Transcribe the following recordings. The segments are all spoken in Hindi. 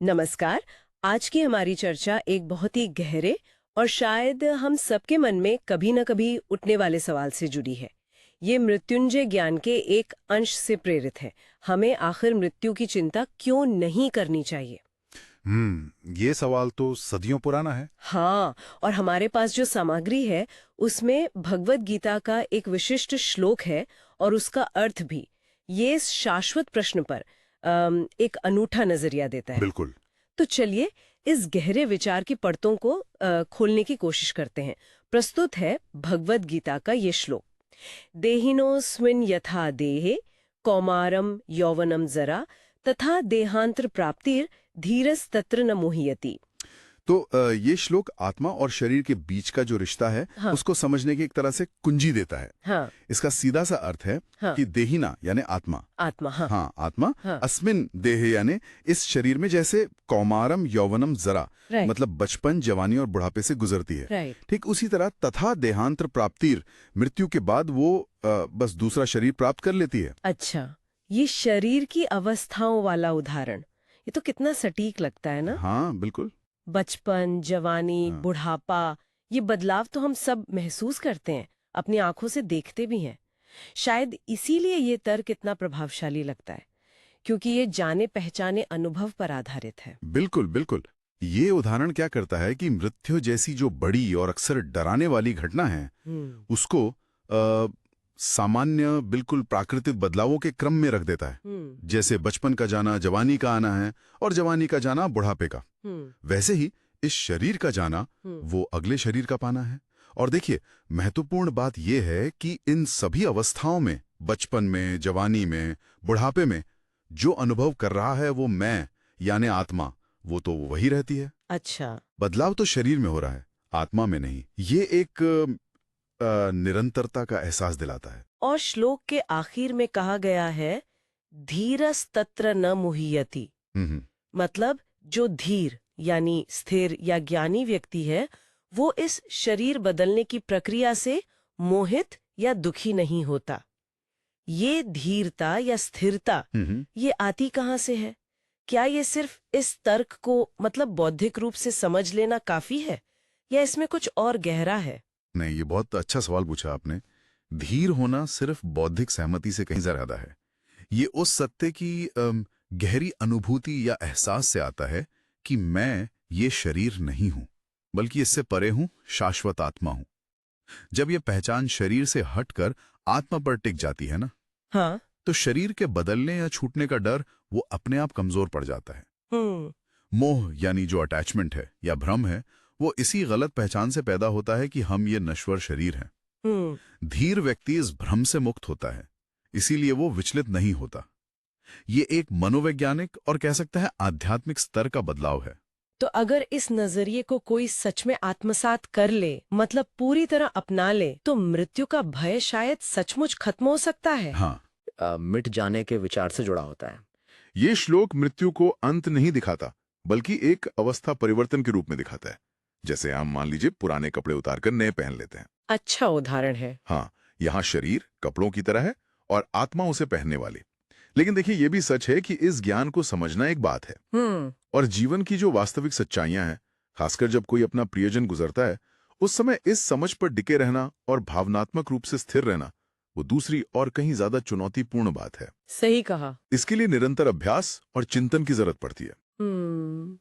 नमस्कार। आज की हमारी चर्चा एक बहुत ही गहरे और शायद हम सबके मन में कभी न कभी उठने वाले सवाल से जुड़ी है। ये मृत्युंजय ज्ञान के एक अंश से प्रेरित है। हमें आखिर मृत्यु की चिंता क्यों नहीं करनी चाहिए? ये सवाल तो सदियों पुराना है। हाँ, और हमारे पास जो सामग्री है उसमें भगवत गीता का एक विशिष्ट श्लोक है और उसका अर्थ भी। ये इस शाश्वत प्रश्न पर एक अनूठा नजरिया देता है। बिल्कुल। तो चलिए इस गहरे विचार की परतों को खोलने की कोशिश करते हैं। प्रस्तुत है भगवद गीता का ये श्लोक। देहिनोऽस्मिन् यथा देहे कौमारम यौवनम जरा तथा देहांतर प्राप्तिर धीरस्तत्र न मुह्यति। तो ये श्लोक आत्मा और शरीर के बीच का जो रिश्ता है हाँ। उसको समझने की एक तरह से कुंजी देता है। हाँ। इसका सीधा सा अर्थ है हाँ। कि देहिना यानी आत्मा। आत्मा। हाँ। हाँ, आत्मा। हाँ। अस्मिन देह यानी इस शरीर में जैसे कौमारम यौवनम जरा राइट। मतलब बचपन, जवानी और बुढ़ापे से गुजरती है। राइट। ठीक उसी तरह तथा देहांतर प्राप्तिर मृत्यु के बाद वो बस दूसरा शरीर प्राप्त कर लेती है। अच्छा, ये शरीर की अवस्थाओं वाला उदाहरण, ये तो कितना सटीक लगता है ना। हाँ बिल्कुल। बचपन, जवानी, हाँ। बुढ़ापा, ये बदलाव तो हम सब महसूस करते हैं, अपनी आंखों से देखते भी हैं। शायद इसीलिए ये तर्क इतना प्रभावशाली लगता है, क्योंकि ये जाने पहचाने अनुभव पर आधारित है। बिल्कुल बिल्कुल। ये उदाहरण क्या करता है कि मृत्यु जैसी जो बड़ी और अक्सर डराने वाली घटना है उसको सामान्य बिल्कुल प्राकृतिक बदलावों के क्रम में रख देता है। जैसे बचपन का जाना जवानी का आना है और जवानी का जाना बुढ़ापे का। वैसे ही इस शरीर का जाना वो अगले शरीर का पाना है। और देखिए, महत्वपूर्ण बात यह है कि इन सभी अवस्थाओं में, बचपन में, जवानी में, बुढ़ापे में, जो अनुभव कर रहा है वो मैं यानी आत्मा, वो तो वही रहती है। अच्छा। बदलाव तो शरीर में हो रहा है, आत्मा में नहीं। ये एक निरंतरता का एहसास दिलाता है। और श्लोक के आखिर में कहा गया है, धीरस्तत्र न मुह्यति। मतलब जो धीर यानी स्थिर या ज्ञानी व्यक्ति है, वो इस शरीर बदलने की प्रक्रिया से मोहित या दुखी नहीं होता। ये धीरता या स्थिरता, ये आती कहाँ से है? क्या ये सिर्फ इस तर्क को मतलब बौद्धिक रूप से समझ लेना काफी है, या इसमें कुछ और गहरा है? नहीं, ये बहुत अच्छा सवाल पूछा आपने। धीर होना सिर्फ बौद्धिक सहमति से कहीं ज्यादा है। ये उस सत्य की गहरी अनुभूति या एहसास से आता है कि मैं ये शरीर नहीं हूं, बल्कि इससे परे हूं, शाश्वत आत्मा हूं। जब ये पहचान शरीर से हटकर आत्मा पर टिक जाती है ना, हाँ। तो शरीर के बदलने या छूटने का डर वो अपने आप कमजोर पड़ जाता है। मोह यानी जो अटैचमेंट है या भ्रम है, वो इसी गलत पहचान से पैदा होता है कि हम ये नश्वर शरीर हैं। धीर व्यक्ति इस भ्रम से मुक्त होता है, इसीलिए वो विचलित नहीं होता। ये एक मनोवैज्ञानिक और कह सकते हैं आध्यात्मिक स्तर का बदलाव है। तो अगर इस नजरिए को कोई सच में आत्मसात कर ले, मतलब पूरी तरह अपना ले, तो मृत्यु का भय शायद सचमुच खत्म हो सकता है। हाँ, मिट जाने के विचार से जुड़ा होता है। ये श्लोक मृत्यु को अंत नहीं दिखाता, बल्कि एक अवस्था परिवर्तन के रूप में दिखाता है। जैसे हम मान लीजिए पुराने कपड़े उतारकर नए पहन लेते हैं। अच्छा उदाहरण है। हाँ, यहाँ शरीर कपड़ों की तरह है और आत्मा उसे पहनने वाली। लेकिन देखिए, ये भी सच है कि इस ज्ञान को समझना एक बात है, और जीवन की जो वास्तविक सच्चाइयां हैं, खासकर जब कोई अपना प्रियजन गुजरता है, उस समय इस समझ पर टिके रहना और भावनात्मक रूप से स्थिर रहना, वो दूसरी और कहीं ज्यादा चुनौतीपूर्ण बात है। सही कहा। इसके लिए निरंतर अभ्यास और चिंतन की जरूरत पड़ती है।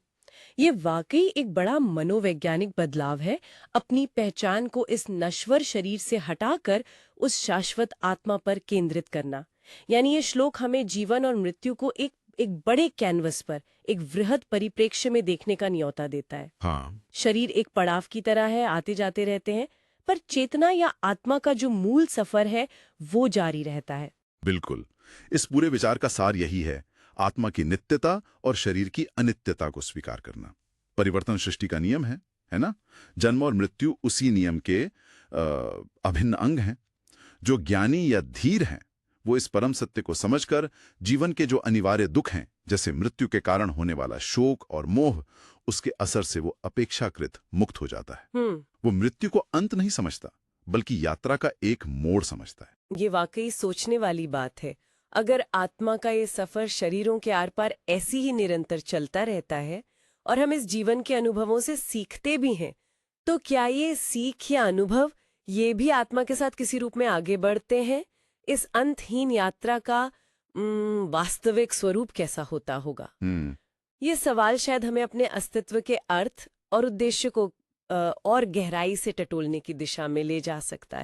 ये वाकई एक बड़ा मनोवैज्ञानिक बदलाव है, अपनी पहचान को इस नश्वर शरीर से हटाकर उस शाश्वत आत्मा पर केंद्रित करना। यानी ये श्लोक हमें जीवन और मृत्यु को एक बड़े कैनवस पर, एक वृहद परिप्रेक्ष्य में देखने का न्योता देता है। हाँ। शरीर एक पड़ाव की तरह है, आते जाते रहते हैं, पर चेतना या आत्मा का जो मूल सफर है वो जारी रहता है। बिल्कुल। इस पूरे विचार का सार यही है, आत्मा की नित्यता और शरीर की अनित्यता को स्वीकार करना। परिवर्तन सृष्टि का नियम है ना? जन्म और मृत्यु उसी नियम के अभिन्न अंग हैं। जो ज्ञानी या धीर हैं, वो इस परम सत्य को समझकर जीवन के जो अनिवार्य दुख हैं, जैसे मृत्यु के कारण होने वाला शोक और मोह, उसके असर से वो अपेक्षाकृत मुक्त हो जाता है। वो मृत्यु को अंत नहीं समझता, बल्कि यात्रा का एक मोड़ समझता है। ये वाकई सोचने वाली बात है। अगर आत्मा का ये सफर शरीरों के आर पार ऐसी ही निरंतर चलता रहता है और हम इस जीवन के अनुभवों से सीखते भी हैं, तो क्या ये सीख या अनुभव ये भी आत्मा के साथ किसी रूप में आगे बढ़ते हैं? इस अंतहीन यात्रा का वास्तविक स्वरूप कैसा होता होगा? ये सवाल शायद हमें अपने अस्तित्व के अर्थ और उद्देश्य को और गहराई से टटोलने की दिशा में ले जा सकता है।